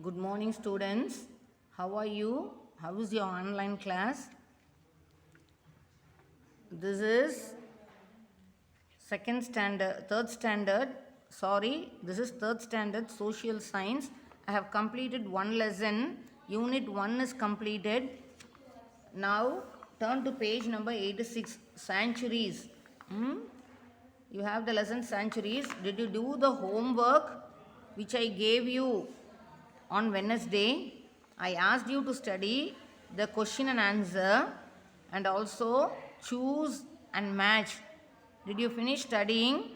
Good morning, students. How are you? How is your online class? This is this is third standard social science. I have completed one lesson. Unit 1 is completed. Now, turn to page number 86, centuries. You have the lesson centuries. Did you do the homework which I gave you on Wednesday? I asked you to study the question and answer and also choose and match. Did you finish studying?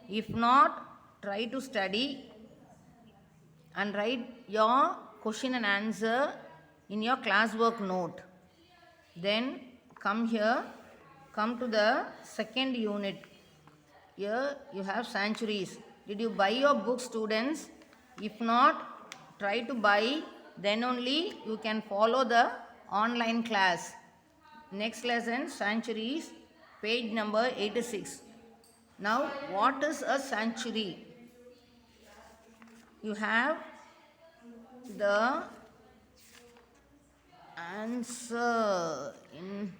If not, try to study and write your question and answer in your classwork note. Then come to the second unit. Here you have centuries. Did you buy your book, students? If not, try to buy. Then only you can follow the online class. Next lesson, centuries, page number 86. Now, what is a century? You have the answer in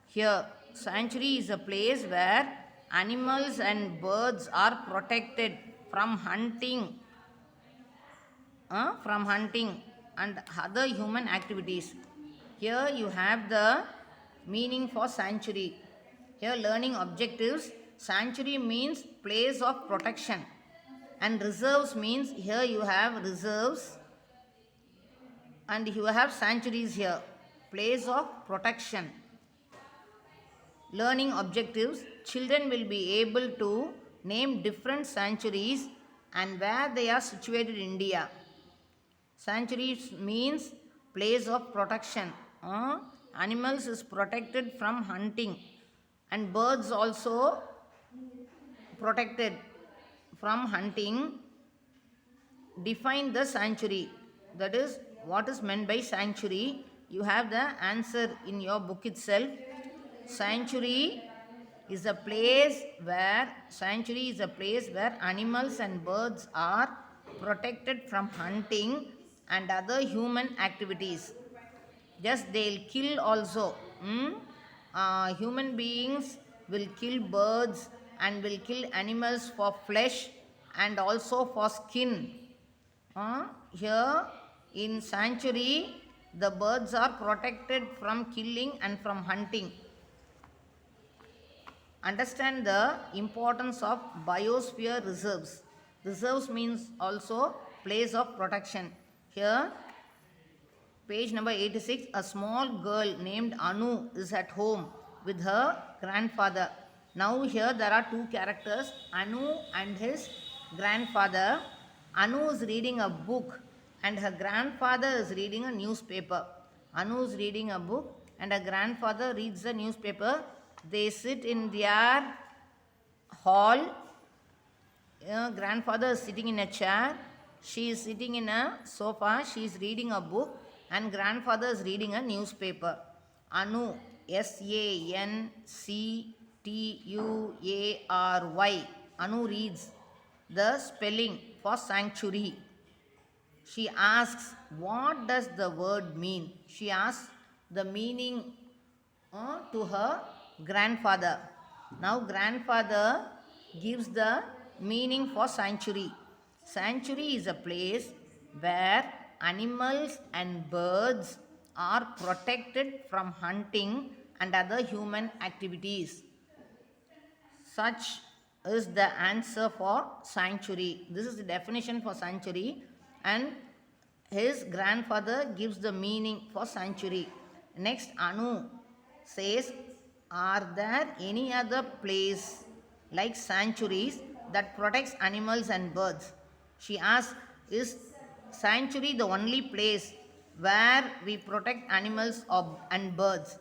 here. Sanctuary is a place where animals and birds are protected from hunting and other human activities. Here you have the meaning for sanctuary. Here learning objectives. Sanctuary means place of protection, and reserves means here you have reserves and you have sanctuaries here, place of protection. Learning objectives. Children will be able to name different sanctuaries and where they are situated in India. Sanctuaries means place of protection. Animals is protected from hunting and birds also protected from hunting. Define the sanctuary. That is what is meant by sanctuary. You have the answer in your book itself. Sanctuary is a place where animals and birds are protected from hunting and other human activities. Just they'll kill also. Human beings will kill birds and will kill animals for flesh and also for skin. Here in sanctuary, the birds are protected from killing and from hunting. Understand the importance of biosphere reserves. Reserves means also place of protection. Here, page number 86, a small girl named Anu is at home with her grandfather. Now here there are two characters, Anu and his grandfather. Anu is reading a book and her grandfather is reading a newspaper. Anu is reading a book and her grandfather reads the newspaper. They sit in their hall. Grandfather is sitting in a chair. She is sitting in a sofa. She is reading a book and grandfather is reading a newspaper. Anu, Sanctuary. Anu reads the spelling for sanctuary. She asks, what does the word mean? She asks the meaning to her grandfather. Now grandfather gives the meaning for sanctuary. Sanctuary is a place where animals and birds are protected from hunting and other human activities. Such is the answer for sanctuary. This is the definition for sanctuary and his grandfather gives the meaning for sanctuary. Next, Anu says, are there any other place like sanctuaries that protects animals and birds? She asks, is sanctuary the only place where we protect animals and birds?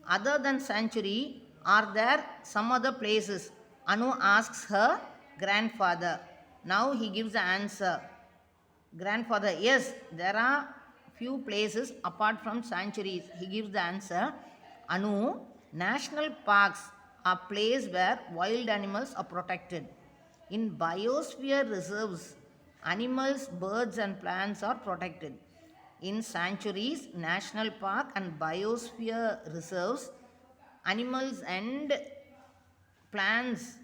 Other than sanctuary, are there some other places? Anu asks her grandfather. Now he gives the answer. Grandfather, yes, there are few places apart from sanctuaries. He gives the answer. Anu, national parks are places where wild animals are protected. In biosphere reserves, Animals, birds, and plants are protected. In sanctuaries, national park, and biosphere reserves, animals and plants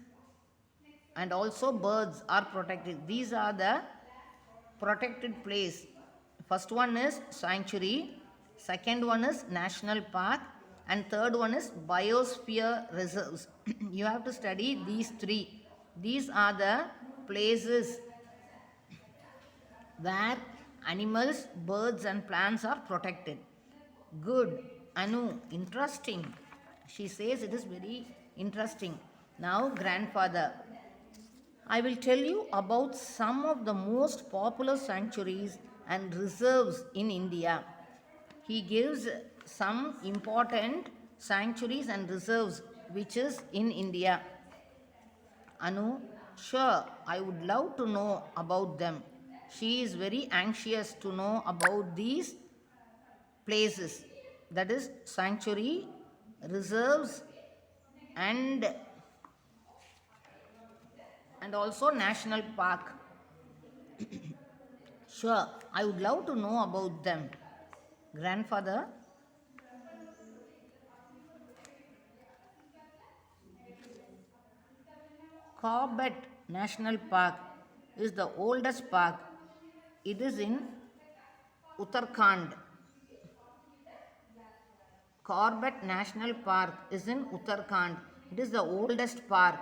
and also birds are protected. These are the protected place. First one is sanctuary, second one is national park, and third one is biosphere reserves. You have to study these three. These are the places where animals, birds, and plants are protected. Good, Anu, interesting. She says it is very interesting. Now, grandfather, I will tell you about some of the most popular sanctuaries and reserves in India. He gives some important sanctuaries and reserves which is in India. Anu, sure, I would love to know about them. She is very anxious to know about these places, that is sanctuary, reserves, and also national park. Sure, I would love to know about them. Grandfather, Corbett National Park is the oldest park. It is in Uttarakhand. Corbett National Park is in Uttarakhand. It is the oldest park.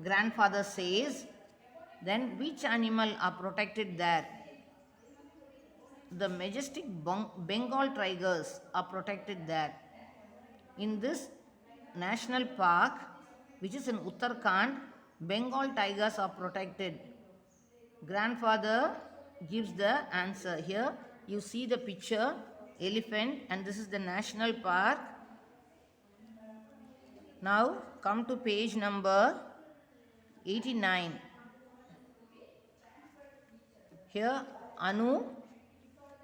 Grandfather says, then which animal are protected there? The majestic Bengal tigers are protected there. In this national park, which is in Uttarakhand, Bengal tigers are protected. Grandfather gives the answer. Here you see the picture, elephant, and this is the national park. Now come to page number 89. Here, Anu,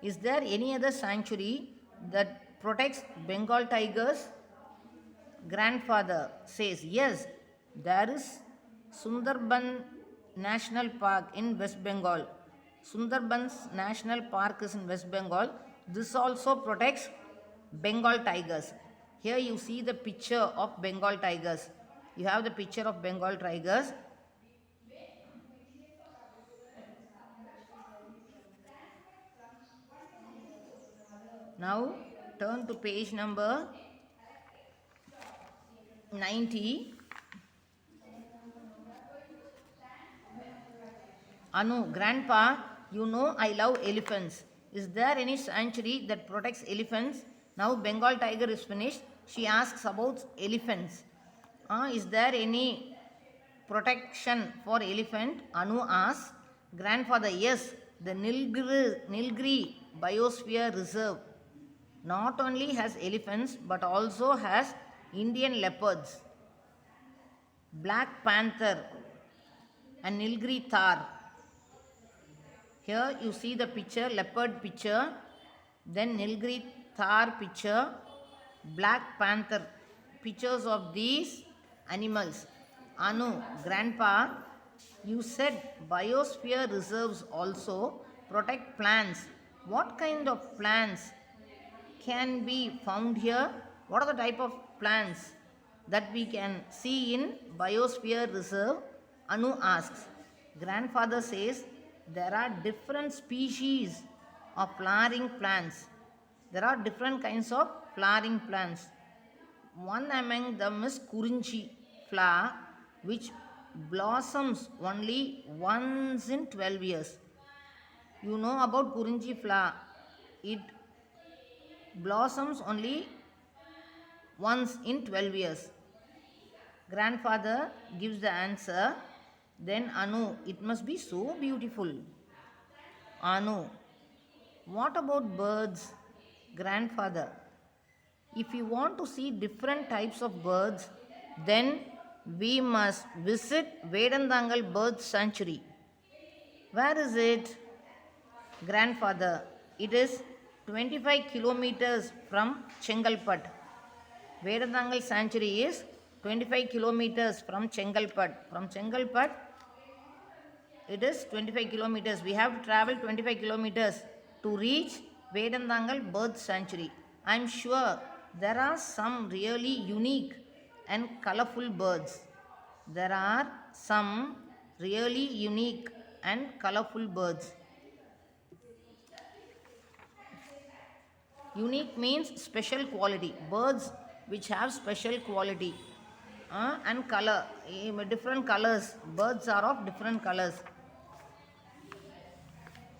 is there any other sanctuary that protects Bengal tigers? Grandfather says, yes, there is Sundarban National Park in West Bengal. Sundarban's National Park is in West Bengal. This also protects Bengal tigers. Here you see the picture of Bengal tigers. You have the picture of Bengal tigers. Now turn to page number 90. Anu, grandpa, you know I love elephants. Is there any sanctuary that protects elephants? Now Bengal tiger is finished. She asks about elephants. Is there any protection for elephant? Anu asks. Grandfather, yes, the Nilgiri Biosphere Reserve not only has elephants but also has Indian leopards, black panther, and Nilgiri Thar. Here you see the picture, leopard picture, then Nilgiri Thar picture, black panther, pictures of these animals. Anu, grandpa, you said biosphere reserves also protect plants. What kind of plants can be found here? What are the type of plants that we can see in biosphere reserve? Anu asks. Grandfather says there are different species of flowering plants. There are different kinds of flowering plants. One among them is Kurinchi flower, which blossoms only once in 12 years. You know about Kurinchi flower. It blossoms only once in 12 years. Grandfather gives the answer. Then Anu, it must be so beautiful. Anu, what about birds? Grandfather, if you want to see different types of birds, then we must visit Vedandangal Bird Sanctuary. Where is it? Grandfather, it is 25 kilometers from Chengalpat. Vedandangal Sanctuary is 25 kilometers from Chengalpat. From Chengalpat, it is 25 kilometers. We have to travel 25 kilometers to reach Vedantangal Bird Sanctuary. I am sure there are some really unique and colorful birds. There are some really unique and colorful birds. Unique means special quality. Birds which have special quality and color, different colors. Birds are of different colors.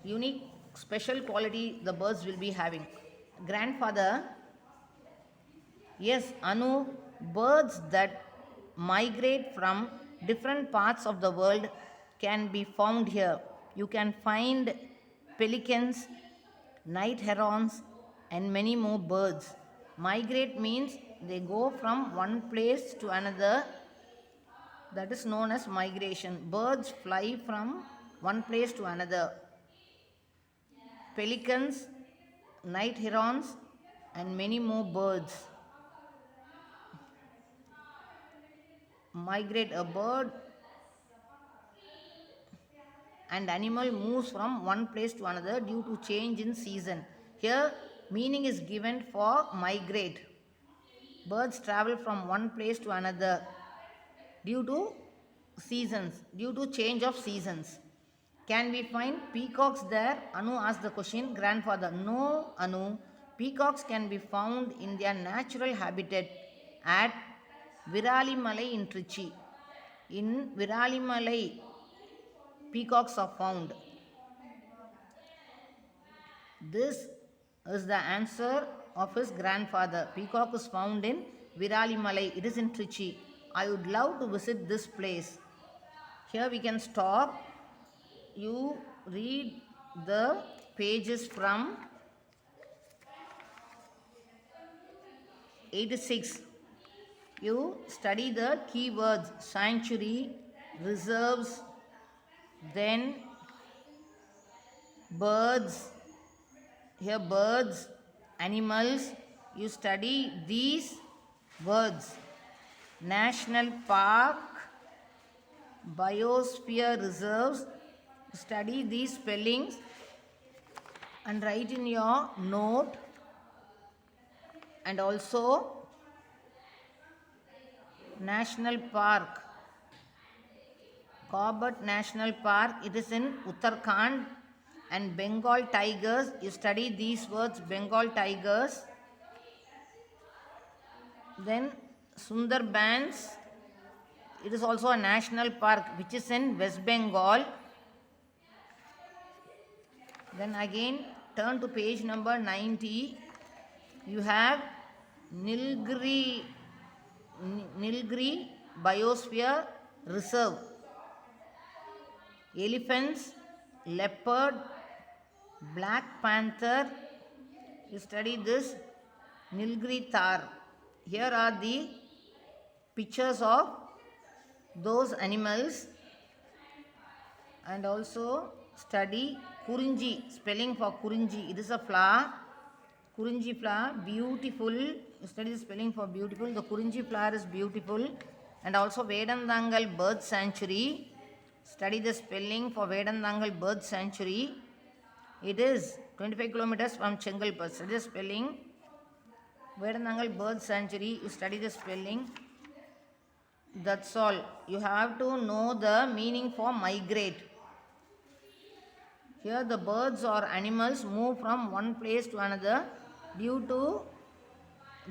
Unique, special quality the birds will be having. Grandfather, yes, Anu, birds that migrate from different parts of the world can be found here. You can find pelicans, night herons, and many more birds. Migrate means they go from one place to another. That is known as migration. Birds fly from one place to another. Pelicans, night herons, and many more birds. Migrate. A bird and animal moves from one place to another due to change in season. Here, meaning is given for migrate. Birds travel from one place to another due to seasons, due to change of seasons. Can we find peacocks there? Anu asked the question. Grandfather, no, Anu. Peacocks can be found in their natural habitat at Viralimalai in Trichy. In Viralimalai, peacocks are found. This is the answer of his grandfather. Peacock is found in Viralimalai. It is in Trichy. I would love to visit this place. Here we can stop. You read the pages from 86. You study the keywords sanctuary, reserves, then birds. Here birds, animals. You study these words. National park, biosphere reserves. Study these spellings and write in your note. And also National Park, Corbett National Park, it is in Uttarakhand. And Bengal tigers, you study these words, Bengal tigers. Then Sundarbans, it is also a national park which is in West Bengal. Then again turn to page number 90. You have Nilgiri Biosphere Reserve. Elephants, leopard, black panther. You study this Nilgiri Thar. Here are the pictures of those animals. And also study Kurinji, spelling for Kurinji. It is a flower. Kurinji flower, beautiful. You study the spelling for beautiful. The Kurinji flower is beautiful. And also Vedantangal Bird Sanctuary. Study the spelling for Vedantangal Bird Sanctuary. It is 25 kilometers from Chengalpet. Study the spelling. Vedantangal Bird Sanctuary. You study the spelling. That's all. You have to know the meaning for migrate. Here the birds or animals move from one place to another due to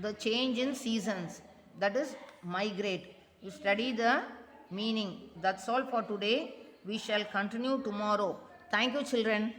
the change in seasons. That is migrate. You study the meaning. That's all for today. We shall continue tomorrow. Thank you, children.